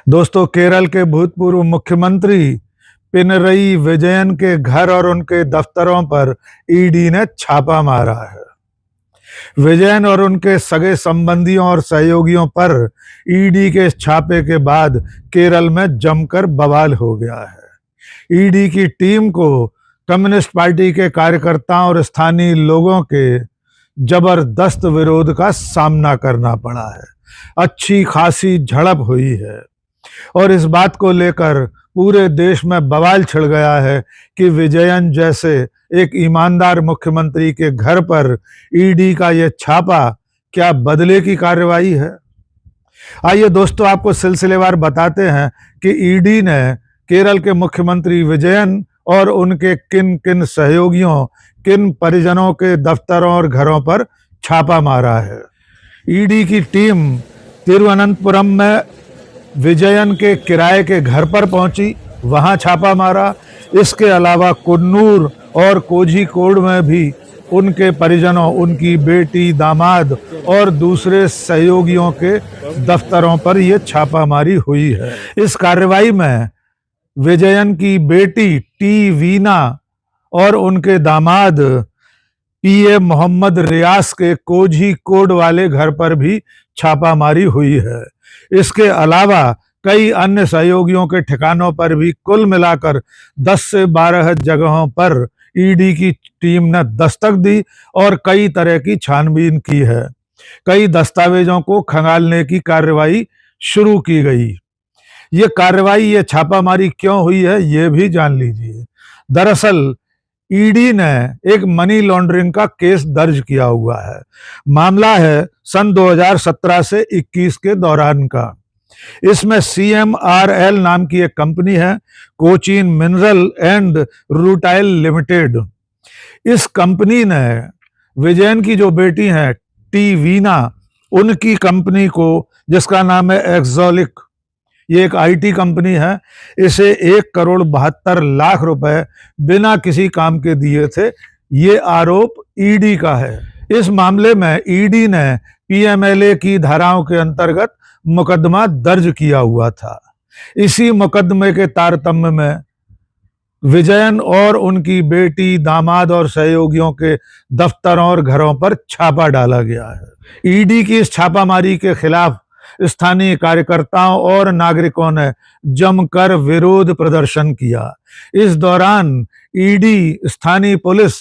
दोस्तों, केरल के भूतपूर्व मुख्यमंत्री पिनरई विजयन के घर और उनके दफ्तरों पर ईडी ने छापा मारा है। विजयन और उनके सगे संबंधियों और सहयोगियों पर ईडी के छापे के बाद केरल में जमकर बवाल हो गया है। ईडी की टीम को कम्युनिस्ट पार्टी के कार्यकर्ताओं और स्थानीय लोगों के जबरदस्त विरोध का सामना करना पड़ा है। अच्छी खासी झड़प हुई है और इस बात को लेकर पूरे देश में बवाल छिड़ गया है कि विजयन जैसे एक ईमानदार मुख्यमंत्री के घर पर ईडी का यह छापा क्या बदले की कार्रवाई है। आइए दोस्तों, आपको सिलसिलेवार बताते हैं कि ईडी ने केरल के मुख्यमंत्री विजयन और उनके किन किन सहयोगियों, किन परिजनों के दफ्तरों और घरों पर छापा मारा है। ईडी की टीम तिरुवनंतपुरम में विजयन के किराए के घर पर पहुंची, वहां छापा मारा। इसके अलावा कुन्नूर और कोझिकोड में भी उनके परिजनों, उनकी बेटी, दामाद और दूसरे सहयोगियों के दफ्तरों पर यह छापामारी हुई है। इस कार्रवाई में विजयन की बेटी टी वीना और उनके दामाद पीए मोहम्मद रियास के कोझिकोड वाले घर पर भी छापामारी हुई है। इसके अलावा कई अन्य सहयोगियों के ठिकानों पर भी कुल मिलाकर 10 से 12 जगहों पर ईडी की टीम ने दस्तक दी और कई तरह की छानबीन की है। कई दस्तावेजों को खंगालने की कार्रवाई शुरू की गई। ये कार्रवाई, ये छापामारी क्यों हुई है, ये भी जान लीजिए। दरअसल ईडी ने एक मनी लॉन्ड्रिंग का केस दर्ज किया हुआ है। मामला है सन 2017 से 21 के दौरान का। इसमें CMRL नाम की एक कंपनी है, Cochin mineral and rutile limited. इस कंपनी ने विजयन की जो बेटी हैं टी वीना, उनकी कंपनी को, जिसका नाम है एक्सोलिक, ये एक IT कंपनी है, इसे 1,72,00,000 रुपए बिना किसी काम के दिए थे। ये आरोप ईडी का है। इस मामले में ईडी ने PMLA की धाराओं के अंतर्गत मुकदमा दर्ज किया हुआ था। इसी मुकदमे के तारतम्य में विजयन और उनकी बेटी, दामाद और सहयोगियों के दफ्तरों और घरों पर छापा डाला गया है। ईडी की इस छापामारी के खिलाफ स्थानीय कार्यकर्ताओं और नागरिकों ने जमकर विरोध प्रदर्शन किया। इस दौरान ईडी, स्थानीय पुलिस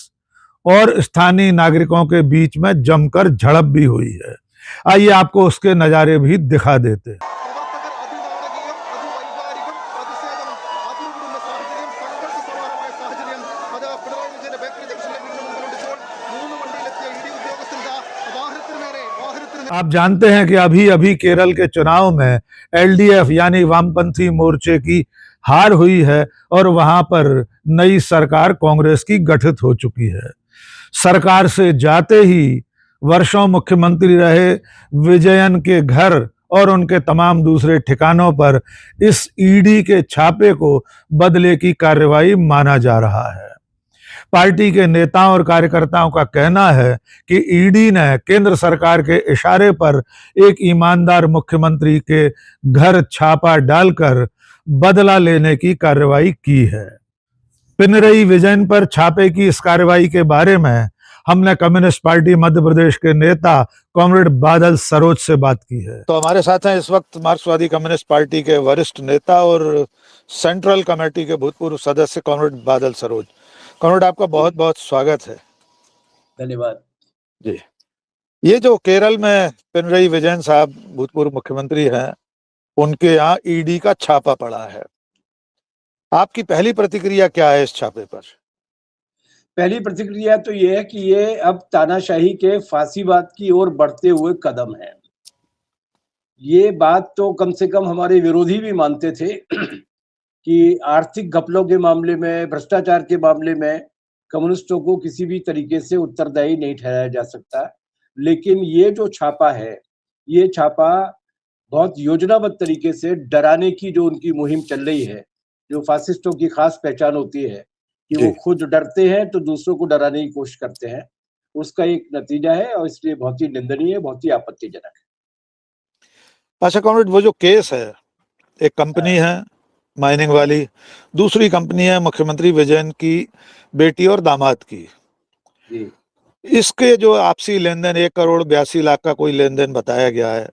और स्थानीय नागरिकों के बीच में जमकर झड़प भी हुई है। आइए आपको उसके नज़ारे भी दिखा देते हैं। आप जानते हैं कि अभी अभी केरल के चुनाव में LDF यानी वामपंथी मोर्चे की हार हुई है और वहां पर नई सरकार कांग्रेस की गठित हो चुकी है। सरकार से जाते ही वर्षों मुख्यमंत्री रहे विजयन के घर और उनके तमाम दूसरे ठिकानों पर इस ईडी के छापे को बदले की कार्रवाई माना जा रहा है। पार्टी के नेताओं और कार्यकर्ताओं का कहना है कि ईडी ने केंद्र सरकार के इशारे पर एक ईमानदार मुख्यमंत्री के घर छापा डालकर बदला लेने की कार्रवाई की है। पिनरई विजयन पर छापे की इस कार्रवाई के बारे में हमने कम्युनिस्ट पार्टी मध्य प्रदेश के नेता कॉमरेड बादल सरोज से बात की है। तो हमारे साथ हैं इस वक्त मार्क्सवादी कम्युनिस्ट पार्टी के वरिष्ठ नेता और सेंट्रल कमेटी के भूतपूर्व सदस्य कॉमरेड बादल सरोज। कॉमरेड, आपका बहुत बहुत स्वागत है। धन्यवाद जी। ये जो केरल में पिनरई विजयन साहब भूतपूर्व मुख्यमंत्री हैं, उनके यहाँ ईडी का छापा पड़ा है। आपकी पहली प्रतिक्रिया क्या है इस छापे पर? पहली प्रतिक्रिया तो ये है कि ये अब तानाशाही के फांसीवाद की ओर बढ़ते हुए कदम है। ये बात तो कम से कम हमारे विरोधी भी मानते थे कि आर्थिक घपलों के मामले में, भ्रष्टाचार के मामले में कम्युनिस्टों को किसी भी तरीके से उत्तरदायी नहीं ठहराया जा सकता। लेकिन ये जो छापा है, ये छापा बहुत योजनाबद्ध तरीके से डराने की जो उनकी मुहिम चल रही है, जो फासिस्टों की खास पहचान होती है कि वो खुद डरते हैं तो दूसरों को डराने की कोशिश करते हैं, उसका एक नतीजा है और इसलिए बहुत ही निंदनीय, बहुत ही आपत्तिजनक है। अच्छा कॉमरेड, वो जो केस है एक कंपनी है माइनिंग वाली, दूसरी कंपनी है मुख्यमंत्री विजयन की बेटी और दामाद की। जी इसके जो आपसी लेन देन 1,82,00,000 का कोई लेन देन बताया गया है,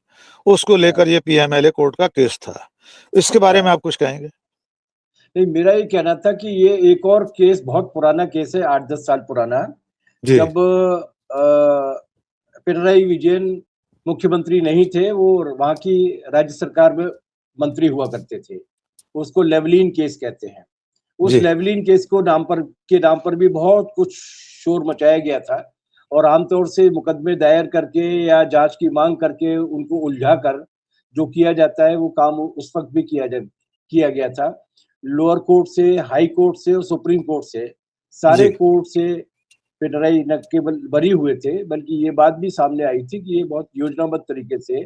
उसको लेकर ये पीएमएलए कोर्ट का केस था। इसके बारे में आप कुछ कहेंगे? नहीं, मेरा ये कहना था कि ये एक और केस, बहुत पुराना केस है, 8-10 साल पुराना, जी, जब पिनराई विजयन मुख्यमंत्री नहीं थे, वो वहाँ की राज्य सरकार में मंत्री हुआ करते थे। उसको लेवलिन केस कहते हैं। उस जी, लेवलिन केस को नाम पर भी बहुत कुछ शोर मचाया गया था और आमतौर से मुकदमे दायर करके या जांच की मांग करके उनको उलझाकर जो किया जाता है वो काम उस वक्त भी किया गया था। लोअर कोर्ट से, हाई कोर्ट से और सुप्रीम कोर्ट से, सारे जी, कोर्ट से पिनराई न केवल बरी हुए थे, बल्कि ये बात भी सामने आई थी कि ये बहुत योजनाबद्ध तरीके से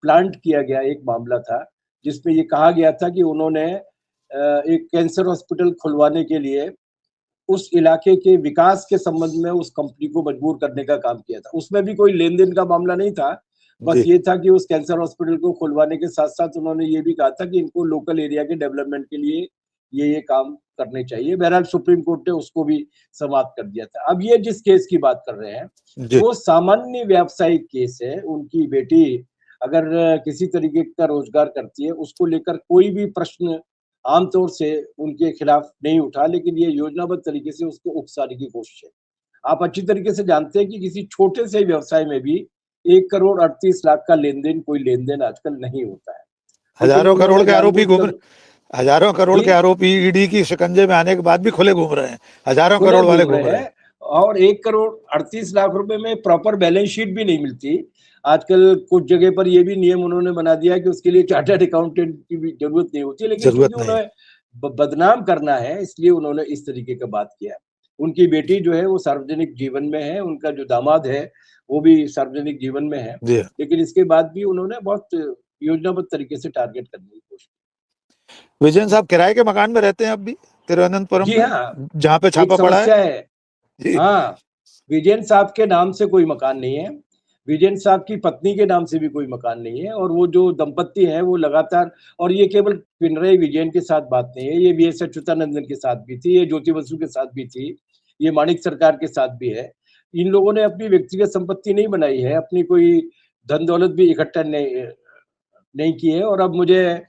प्लांट किया गया एक मामला था, जिसमें ये कहा गया था कि उन्होंने एक कैंसर हॉस्पिटल खुलवाने के लिए उस इलाके के विकास के संबंध में उस कंपनी को मजबूर करने का काम किया था। उसमें भी कोई लेन-देन का मामला नहीं था, बस जी, ये था कि उस कैंसर हॉस्पिटल को खुलवाने के साथ-साथ उन्होंने ये भी कहा था कि इनको लोकल एरिया के डेवलपमेंट के लिए ये काम करने चाहिए। बहरहाल सुप्रीम कोर्ट ने उसको भी समाप्त कर दिया था। अब ये जिस केस की बात कर रहे हैं, जी, वो सामान्य व्यावसायिक केस है। उनकी बेटी अगर किसी तरीके का रोजगार करती है, उसको लेकर कोई भी प्रश्न आमतौर से उनके खिलाफ नहीं उठा, लेकिन ये योजनाबद्ध तरीके से उसको उकसाने की कोशिश है। आप अच्छी तरीके से जानते हैं कि किसी छोटे से व्यवसाय में भी 1,38,00,000 का लेन-देन, कोई लेन-देन आजकल नहीं होता है। लेकिन हजारों करोड़ उन्होंने के आरोपी घूम जानबूझकर रहे, हजारों करोड़ जी, के आरोपी ईडी की शिकंजे में आने के बाद भी खुले घूम रहे हैं, हजारों खुले करोड़ वाले घूम रहे घूम रहे हैं। हैं और 1,38,00,000 रुपए में प्रॉपर बैलेंस शीट भी नहीं मिलती। आजकल कुछ जगह पर ये भी नियम उन्होंने बना दिया है कि उसके लिए चार्टर्ड अकाउंटेंट की भी ज़रूरत नहीं होती, लेकिन चूँकि जरूरत नहीं। उन्हें बदनाम करना है, इसलिए उन्होंने इस तरीके का बात किया है। उनकी बेटी जो है वो सार्वजनिक जीवन में है, उनका जो दामाद है, वो भी सार्वजनिक जीवन में है, जी, लेकिन इसके बाद भी उन्होंने बहुत योजनाबद्ध तरीके से टारगेट करने की कोशिश विजयन साहब किराए के मकान में रहते हैं अब भी तिरुवनंतपुरम की। जी में, हाँ, जहाँ पे एक छापा पड़ा है? समस्या है। जी, हाँ, विजयन साहब के नाम से कोई मकान नहीं है। विजयन साहब की पत्नी के नाम से भी कोई मकान नहीं है और वो जो दंपत्ति हैं वो लगातार, और ये केवल पिनराई विजयन के साथ बात नहीं है, ये वीएस अच्युतानंदन के साथ भी थी, ये ज्योति बसु के साथ भी थी, ये माणिक सरकार के साथ भी है। इन लोगों ने अपनी व्यक्तिगत संपत्ति नहीं बनाई है, अपनी कोई धन-दौलत भी इकट्ठा नहीं की है और अब मुझे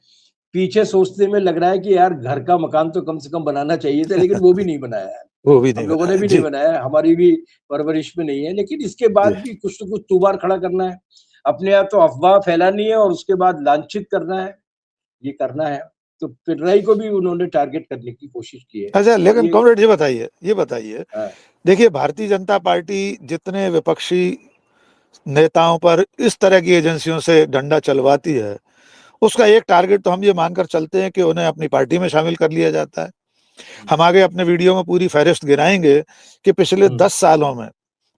पीछे सोचते में लग रहा है कि यार घर का मकान तो कम से कम बनाना चाहिए था, लेकिन वो भी नहीं बनाया है। वो भी नहीं हम लोगों ने बनाया। भी नहीं जी, बनाया, हमारी भी परवरिश में नहीं है, लेकिन इसके जी, बाद भी कुछ तो कुछ तूबार खड़ा करना है। अपने यहाँ तो अफ़वाह फैलानी है और उसके बाद लांछित करना है, ये करना है। तो पिनराई को भी उन्होंने टारगेट करने की कोशिश की है अच्छा, और लेकिन ये कॉमरेड ये बताइए, हाँ, देखिए भारतीय जनता पार्टी जितने विपक्षी नेताओं पर इस तरह की एजेंसियों से डंडा चलवाती है, उसका एक टारगेट तो हम ये मानकर चलते हैं कि उन्हें अपनी पार्टी में शामिल कर लिया जाता है। हम आगे अपने वीडियो में पूरी फहरिस्त गिनाएंगे कि पिछले हुँ, 10 सालों में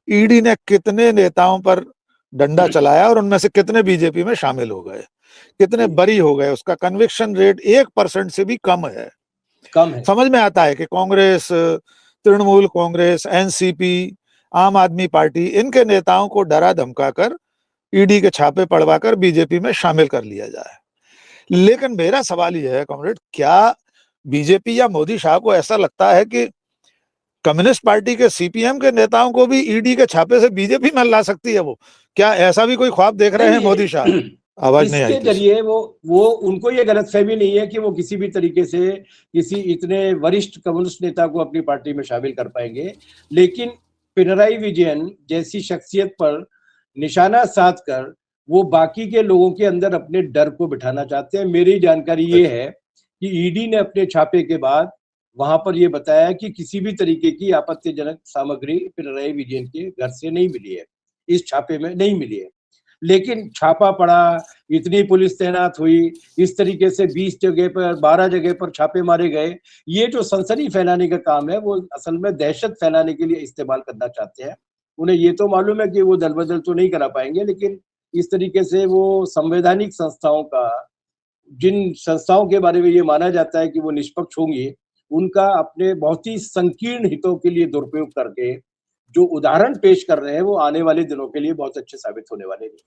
ईडी ने कितने नेताओं पर डंडा चलाया और उनमें से कितने बीजेपी में शामिल हो गए, कितने जी, बरी हो गए, उसका कन्विक्शन रेट 1% से भी कम है। कम है। समझ में आता है कि कांग्रेस, तृणमूल कांग्रेस, एनसीपी, आम आदमी पार्टी, इनके नेताओं को डरा धमकाकर ईडी के छापे पड़वाकर बीजेपी में शामिल कर लिया जाए। लेकिन मेरा सवाल यह है कॉमरेड, क्या बीजेपी या मोदी शाह को ऐसा लगता है कि कम्युनिस्ट पार्टी के सीपीएम के नेताओं को भी ईडी के छापे से बीजेपी में ला सकती है वो? क्या ऐसा भी कोई ख्वाब देख रहे हैं मोदी शाह? नहीं, आवाज नहीं आई इसके किसी। ज़रिए वो उनको ये गलतफ़हमी नहीं है कि वो किसी भी तरीके से किसी इतने वरिष्ठ कम्युनिस्ट नेता को अपनी पार्टी में शामिल कर पाएँगे। लेकिन पिनराई विजयन जैसी शख्सियत पर निशाना साध कर वो बाकी के लोगों के अंदर अपने डर को बिठाना चाहते हैं। मेरी जानकारी ये है कि ईडी ने अपने छापे के बाद वहाँ पर ये बताया कि किसी भी तरीके की आपत्तिजनक सामग्री पिनराई विजयन के घर से नहीं मिली है। इस छापे में नहीं मिली है। लेकिन छापा पड़ा, इतनी पुलिस तैनात हुई, इस तरीके से 20 जगह पर, 12 जगह पर छापे मारे गए। ये जो सनसनी फैलाने का काम है, वो असल में दहशत फैलाने के लिए इस्तेमाल करना चाहते हैं। उन्हें ये तो मालूम है कि वो दल-बदल तो नहीं करा पाएँगे, लेकिन इस तरीके से वो संवैधानिक संस्थाओं का, जिन संस्थाओं के बारे में ये माना जाता है कि वो निष्पक्ष होंगी, उनका अपने बहुत ही संकीर्ण हितों के लिए दुरुपयोग करके, जो उदाहरण पेश कर रहे हैं, वो आने वाले दिनों के लिए बहुत अच्छे साबित होने वाले नहीं।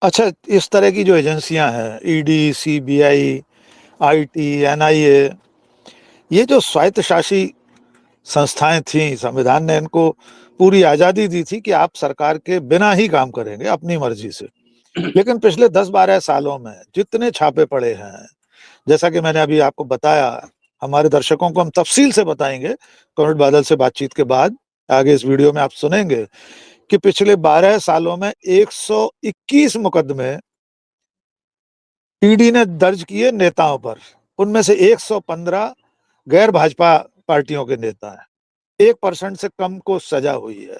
अच्छा, इस तरह की जो एजेंसियां हैं, ईडी, सीबीआई, आईटी, एनआईए, ये जो स्वायत्तशासी संस्थाएं थीं, संविधान ने इनको पूरी आजादी दी थी कि आप सरकार के बिना ही काम करेंगे अपनी मर्जी से। लेकिन पिछले 10-12 सालों में जितने छापे पड़े हैं, जैसा कि मैंने अभी आपको बताया, हमारे दर्शकों को हम तफसील से बताएंगे कॉमरेड बादल से बातचीत के बाद, आगे इस वीडियो में आप सुनेंगे कि पिछले 12 सालों में 121 मुकदमे ईडी ने दर्ज किए नेताओं पर। उनमें से 115 गैर भाजपा पार्टियों के नेता हैं। 1% से कम को सजा हुई है।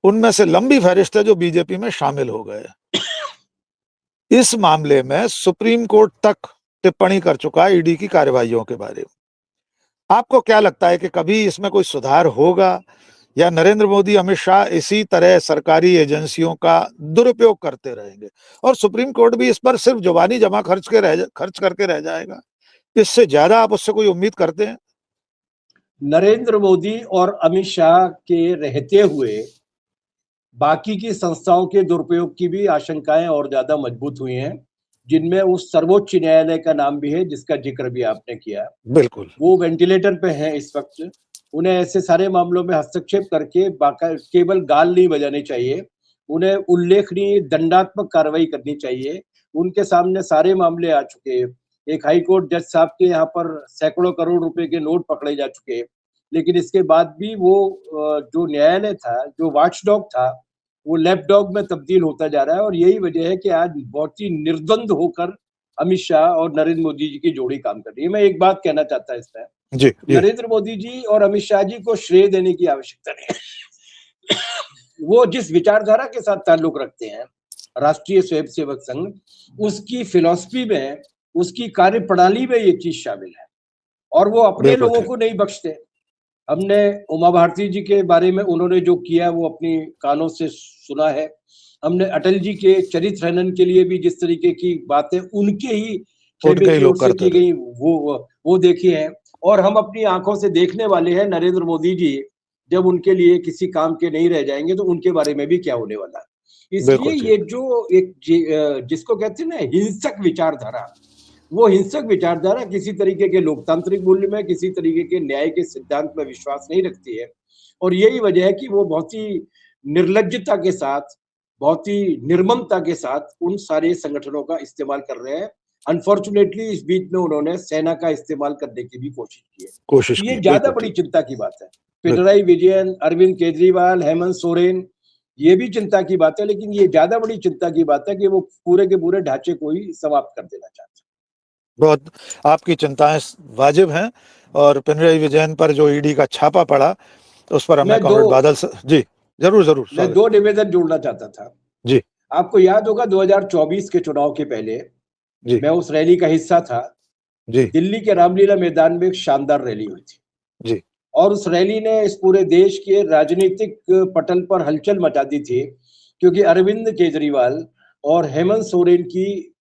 उनमें से लंबी फहरिस्त है जो बीजेपी में शामिल हो गए। इस मामले में सुप्रीम कोर्ट तक टिप्पणी कर चुका है ईडी की कार्रवाइयों के बारे में। आपको क्या लगता है कि कभी इसमें कोई सुधार होगा, या नरेंद्र मोदी, अमित शाह इसी तरह सरकारी एजेंसियों का दुरुपयोग करते रहेंगे और सुप्रीम कोर्ट भी इस पर सिर्फ जुबानी जमा खर्च करके रह जाएगा? इससे ज्यादा आप उससे कोई उम्मीद करते हैं? नरेंद्र मोदी और अमित शाह के रहते हुए बाकी की संस्थाओं के दुरुपयोग की भी आशंकाएं और ज्यादा मजबूत हुई हैं, जिनमें उस सर्वोच्च न्यायालय का नाम भी है जिसका जिक्र भी आपने किया। बिल्कुल। वो वेंटिलेटर पे हैं इस वक्त। उन्हें ऐसे सारे मामलों में हस्तक्षेप करके केवल गाल नहीं बजानी चाहिए, उन्हें उल्लेखनीय दंडात्मक कार्रवाई करनी चाहिए। उनके सामने सारे मामले आ चुके हैं। एक हाई कोर्ट जज साहब के यहाँ पर सैकड़ों करोड़ रुपए के नोट पकड़े जा चुके हैं, लेकिन इसके बाद भी वो जो न्यायालय था, जो वॉचडॉग था, वो लैपडॉग में तब्दील होता जा रहा है। और यही वजह है कि आज बहुत ही निर्द्वंद होकर अमित शाह और नरेंद्र मोदी जी की जोड़ी काम कर रही है। मैं एक बात कहना चाहता इसमें, जी, जी। नरेंद्र मोदी जी और अमित शाह जी को श्रेय देने की आवश्यकता नहीं है। वो जिस विचारधारा के साथ ताल्लुक रखते हैं, राष्ट्रीय स्वयंसेवक संघ, उसकी फिलॉसफी में, उसकी कार्यप्रणाली में ये चीज शामिल है और वो अपने बिल्कुल लोगों ठीक। को नहीं बख्शते। हमने उमा भारती जी के बारे में उन्होंने जो किया वो अपनी कानों से सुना है। हमने अटल जी के चरित्र हनन के लिए भी जिस तरीके की बातें उनके ही खेमे उनके ही की ओर लोग से करते की रहे। गई वो देखी है। और हम अपनी आंखों से देखने वाले हैं नरेंद्र मोदी जी जब उनके लिए किसी काम के नहीं रह जाएंगे तो उनके बारे में भी क्या होने वाला है। इसलिए बिल्कुल ये ठीक। जो एक जिसको कहते हैं ना हिंसक विचारधारा, वो हिंसक विचारधारा किसी तरीके के लोकतांत्रिक मूल्य में, किसी तरीके के न्याय के सिद्धांत में विश्वास नहीं रखती है। और यही वजह है कि वो बहुत ही निर्लज्जता के साथ, बहुत ही निर्ममता के साथ उन सारे संगठनों का इस्तेमाल कर रहे हैं। अनफॉर्चुनेटली इस बीच में उन्होंने सेना का इस्तेमाल करने की भी कोशिश की है। कोशिश तो ये की, ज्यादा बिल्कुल बड़ी ठीक। चिंता की बात है। बिल्कुल। पिनराई विजयन, अरविंद केजरीवाल, हेमंत सोरेन, ये भी चिंता की बात है, लेकिन ये ज्यादा बड़ी चिंता की बात है कि वो पूरे के पूरे ढांचे को ही समाप्त कर देना चाहते हैं। बहुत आपकी चिंताएं वाजिब हैं, और पिनराई विजयन पर जो ईडी का छापा पड़ा, उस पर हमें मैं दो कॉमरेड बादल से जी, जरूर जरूर मैं स्वागत। दो निवेदन जोड़ना चाहता था। जी, आपको याद होगा 2024 के चुनाव के पहले जी, मैं उस रैली का हिस्सा था। जी, दिल्ली के रामलीला मैदान में एक शानदार रैली हुई थी जी। और उस रैली ने इस पूरे देश के राजनीतिक पटल पर हलचल मचा दी थी, क्योंकि अरविंद केजरीवाल और हेमंत सोरेन की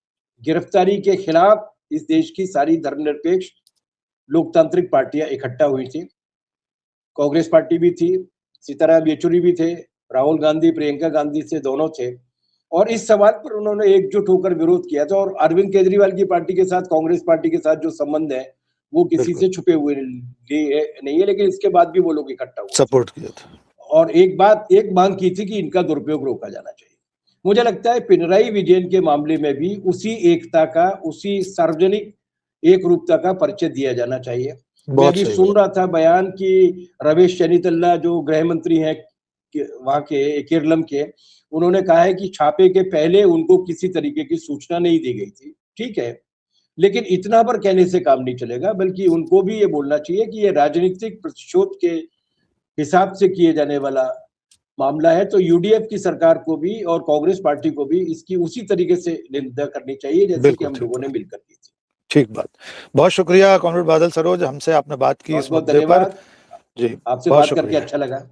गिरफ्तारी के खिलाफ इस देश की सारी धर्मनिरपेक्ष लोकतांत्रिक पार्टियां इकट्ठा हुई थी। कांग्रेस पार्टी भी थी, सीताराम येचुरी भी थे, राहुल गांधी, प्रियंका गांधी से दोनों थे। और इस सवाल पर उन्होंने एकजुट होकर विरोध किया था। और अरविंद केजरीवाल की पार्टी के साथ, कांग्रेस पार्टी के साथ जो संबंध है वो किसी बिल्कुल से छुपे हुए नहीं है, लेकिन इसके बाद भी वो लोग इकट्ठा हुए थे सपोर्ट किया था। और एक मांग की थी कि इनका दुरुपयोग रोका जाना चाहिए। मुझे लगता है पिनराई विजयन के मामले में भी उसी एकता का, उसी सार्वजनिक एक रूपता का परिचय दिया जाना चाहिए। मैं बहुत भी सही सुन बात। रहा था बयान कि रमेश चन्नीतल्ला जो गृह मंत्री हैं वहां के केरलम के, उन्होंने कहा है कि छापे के पहले उनको किसी तरीके की सूचना नहीं दी गई थी। ठीक है, लेकिन इतना पर कहने से काम नहीं चलेगा, बल्कि उनको भी ये बोलना चाहिए कि ये राजनीतिक प्रतिशोध के हिसाब से किए जाने वाला मामला है। तो यूडीएफ की सरकार को भी और कांग्रेस पार्टी को भी इसकी उसी तरीके से निंदा करनी चाहिए जैसे कि बिल्कुल हम ठीक लोगों ने बात। मिलकर की थी। ठीक बात। बहुत शुक्रिया कॉमरेड बादल सरोज, हमसे आपने बात की बहुत इस बहुत मुद्दे पर। धन्यवाद। जी, आपसे बहुत बात करके शुक्रिया। अच्छा लगा।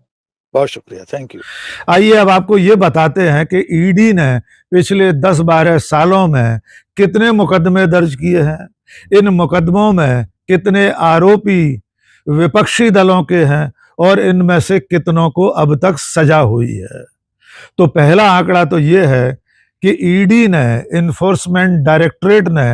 बहुत शुक्रिया, थैंक यू। आइए अब आपको ये बताते हैं कि ईडी ने पिछले 10-12 सालों में कितने मुकदमे दर्ज किए हैं, इन मुकदमों में कितने आरोपी विपक्षी दलों के हैं और इनमें से कितनों को अब तक सजा हुई है। तो पहला आंकड़ा तो ये है कि ईडी ने, इन्फोर्समेंट डायरेक्टरेट ने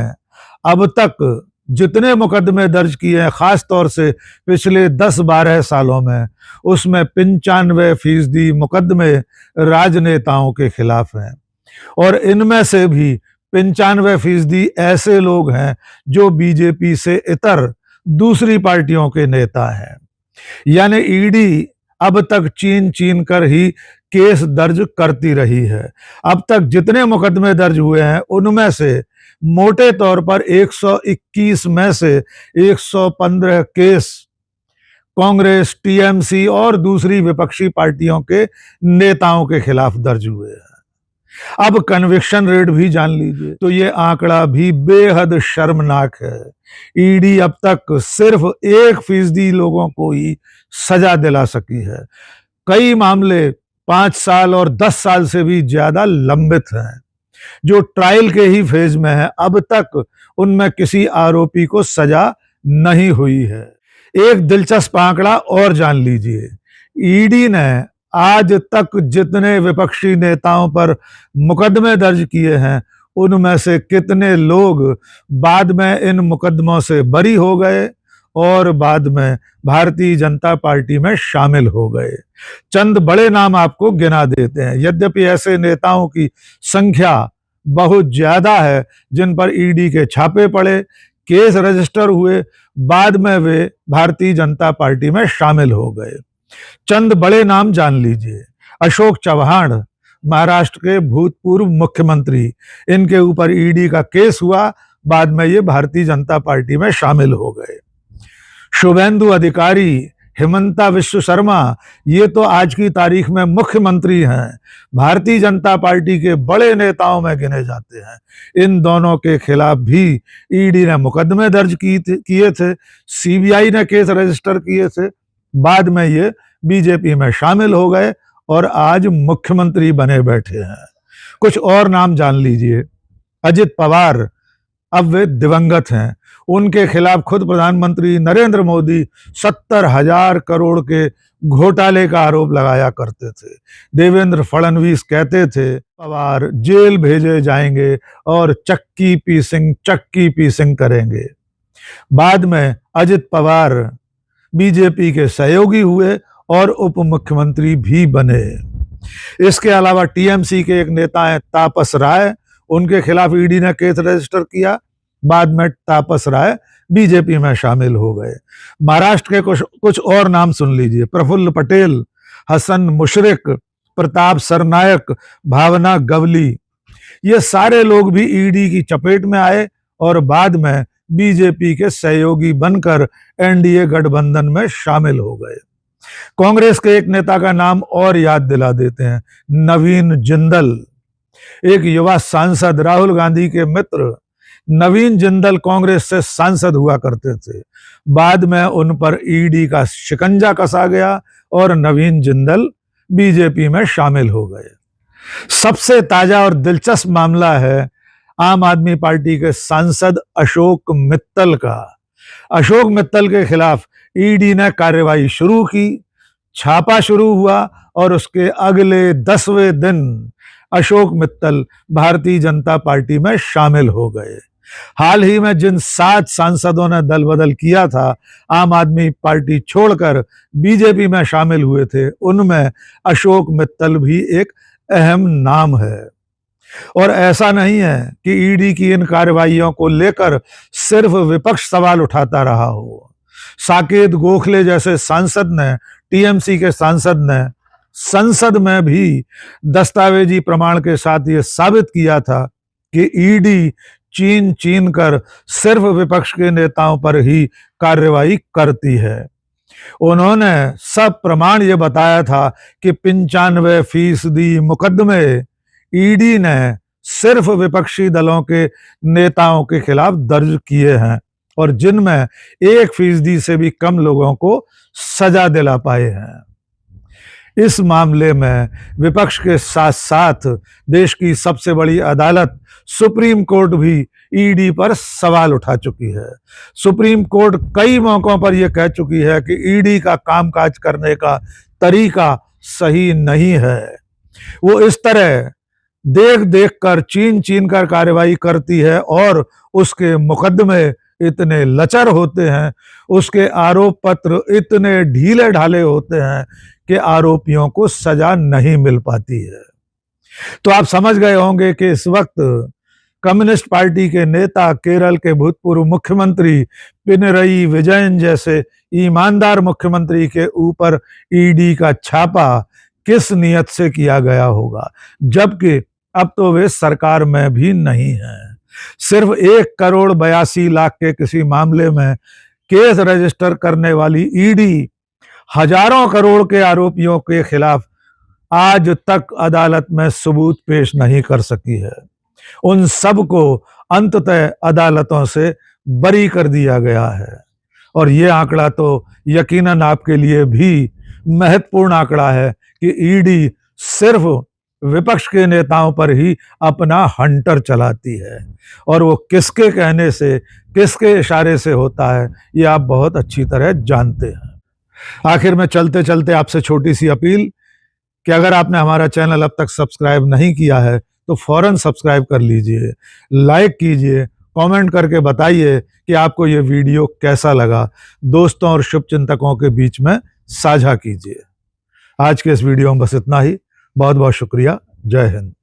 अब तक जितने मुकदमे दर्ज किए हैं, खास तौर से पिछले 10-12 सालों में, उसमें 95% मुकदमे राजनेताओं के खिलाफ हैं और इनमें से भी 95% ऐसे लोग हैं जो बीजेपी से इतर दूसरी पार्टियों के नेता हैं। यानी ईडी अब तक चीन कर ही केस दर्ज करती रही है। अब तक जितने मुकदमे दर्ज हुए हैं उनमें से मोटे तौर पर 121 में से 115 केस कांग्रेस, टीएमसी और दूसरी विपक्षी पार्टियों के नेताओं के खिलाफ दर्ज हुए हैं। अब कन्विक्शन रेट भी जान लीजिए तो ये आंकड़ा भी बेहद शर्मनाक है। ईडी अब तक सिर्फ 1% लोगों को ही सजा दिला सकी है। कई मामले 5 साल और 10 साल से भी ज्यादा लंबित हैं, जो ट्रायल के ही फेज में है। अब तक उनमें किसी आरोपी को सजा नहीं हुई है। एक दिलचस्प आंकड़ा और जान लीजिए, ईडी ने आज तक जितने विपक्षी नेताओं पर मुकदमे दर्ज किए हैं उनमें से कितने लोग बाद में इन मुकदमों से बरी हो गए और बाद में भारतीय जनता पार्टी में शामिल हो गए। चंद बड़े नाम आपको गिना देते हैं। यद्यपि ऐसे नेताओं की संख्या बहुत ज्यादा है जिन पर ईडी के छापे पड़े, केस रजिस्टर हुए, बाद में वे भारतीय जनता पार्टी में शामिल हो गए। चंद बड़े नाम जान लीजिए। अशोक चव्हाण, महाराष्ट्र के भूतपूर्व मुख्यमंत्री, इनके ऊपर ईडी का केस हुआ, बाद में ये भारतीय जनता पार्टी में शामिल हो गए। शुभेंदु अधिकारी, हिमंता विश्व शर्मा, ये तो आज की तारीख में मुख्यमंत्री हैं, भारतीय जनता पार्टी के बड़े नेताओं में गिने जाते हैं। इन दोनों के खिलाफ भी ईडी ने मुकदमे दर्ज किए थे, सीबीआई ने केस रजिस्टर किए थे, बाद में ये बीजेपी में शामिल हो गए और आज मुख्यमंत्री बने बैठे हैं। कुछ और नाम जान लीजिए। अजित पवार, अब वे दिवंगत हैं, उनके खिलाफ खुद प्रधानमंत्री नरेंद्र मोदी 70,000 करोड़ के घोटाले का आरोप लगाया करते थे। देवेंद्र फडणवीस कहते थे पवार जेल भेजे जाएंगे और चक्की पीसिंग करेंगे। बाद में अजित पवार बीजेपी के सहयोगी हुए और उप मुख्यमंत्री भी बने। इसके अलावा टीएमसी के एक नेता हैं तापस राय, उनके खिलाफ ईडी ने केस रजिस्टर किया, बाद में तापस राय बीजेपी में शामिल हो गए। महाराष्ट्र के कुछ और नाम सुन लीजिए। प्रफुल्ल पटेल, हसन मुशरिक, प्रताप सरनायक, भावना गवली, ये सारे लोग भी ईडी की चपेट में आए और बाद में बीजेपी के सहयोगी बनकर एनडीए गठबंधन में शामिल हो गए। कांग्रेस के एक नेता का नाम और याद दिला देते हैं, नवीन जिंदल, एक युवा सांसद, राहुल गांधी के मित्र। नवीन जिंदल कांग्रेस से सांसद हुआ करते थे, बाद में उन पर ईडी का शिकंजा कसा गया और नवीन जिंदल बीजेपी में शामिल हो गए। सबसे ताजा और दिलचस्प मामला है आम आदमी पार्टी के सांसद अशोक मित्तल का। अशोक मित्तल के खिलाफ ईडी ने कार्रवाई शुरू की, छापा शुरू हुआ और उसके अगले 10वें दिन अशोक मित्तल भारतीय जनता पार्टी में शामिल हो गए। हाल ही में जिन 7 सांसदों ने दल बदल किया था, आम आदमी पार्टी छोड़कर बीजेपी में शामिल हुए थे, उनमें अशोक मित्तल भी एक अहम नाम है। और ऐसा नहीं है कि ईडी की इन कार्रवाइयों को लेकर सिर्फ विपक्ष सवाल उठाता रहा हो। साकेत गोखले जैसे सांसद ने, टीएमसी के सांसद ने संसद में भी दस्तावेजी प्रमाण के साथ ये साबित किया था कि ईडी चीन कर सिर्फ विपक्ष के नेताओं पर ही कार्रवाई करती है। उन्होंने सब प्रमाण ये बताया था कि 95% मुकदमे ईडी ने सिर्फ विपक्षी दलों के नेताओं के खिलाफ दर्ज किए हैं और जिनमें 1% से भी कम लोगों को सजा दिला पाए हैं। इस मामले में विपक्ष के साथ साथ देश की सबसे बड़ी अदालत सुप्रीम कोर्ट भी ईडी पर सवाल उठा चुकी है। सुप्रीम कोर्ट कई मौकों पर यह कह चुकी है कि ईडी का कामकाज करने का तरीका सही नहीं है। वो इस तरह देख देख कर चीन चीन कर कार्रवाई करती है और उसके मुकदमे इतने लचर होते हैं, उसके आरोप पत्र इतने ढीले ढाले होते हैं कि आरोपियों को सजा नहीं मिल पाती है। तो आप समझ गए होंगे कि इस वक्त कम्युनिस्ट पार्टी के नेता, केरल के भूतपूर्व मुख्यमंत्री पिनरई विजयन जैसे ईमानदार मुख्यमंत्री के ऊपर ईडी का छापा किस नियत से किया गया होगा, जबकि अब तो वे सरकार में भी नहीं हैं। सिर्फ 1,82,00,000 के किसी मामले में केस रजिस्टर करने वाली ईडी हजारों करोड़ के आरोपियों के खिलाफ आज तक अदालत में सबूत पेश नहीं कर सकी है। उन सब को अंततः अदालतों से बरी कर दिया गया है। और यह आंकड़ा तो यकीनन आपके लिए भी महत्वपूर्ण आंकड़ा है कि ईडी सिर्फ विपक्ष के नेताओं पर ही अपना हंटर चलाती है, और वो किसके कहने से, किसके इशारे से होता है, ये आप बहुत अच्छी तरह जानते हैं। आखिर में चलते चलते आपसे छोटी सी अपील कि अगर आपने हमारा चैनल अब तक सब्सक्राइब नहीं किया है तो फौरन सब्सक्राइब कर लीजिए, लाइक कीजिए, कमेंट करके बताइए कि आपको ये वीडियो कैसा लगा, दोस्तों और शुभचिंतकों के बीच में साझा कीजिए। आज के इस वीडियो में बस इतना ही। बहुत बहुत शुक्रिया। जय हिंद।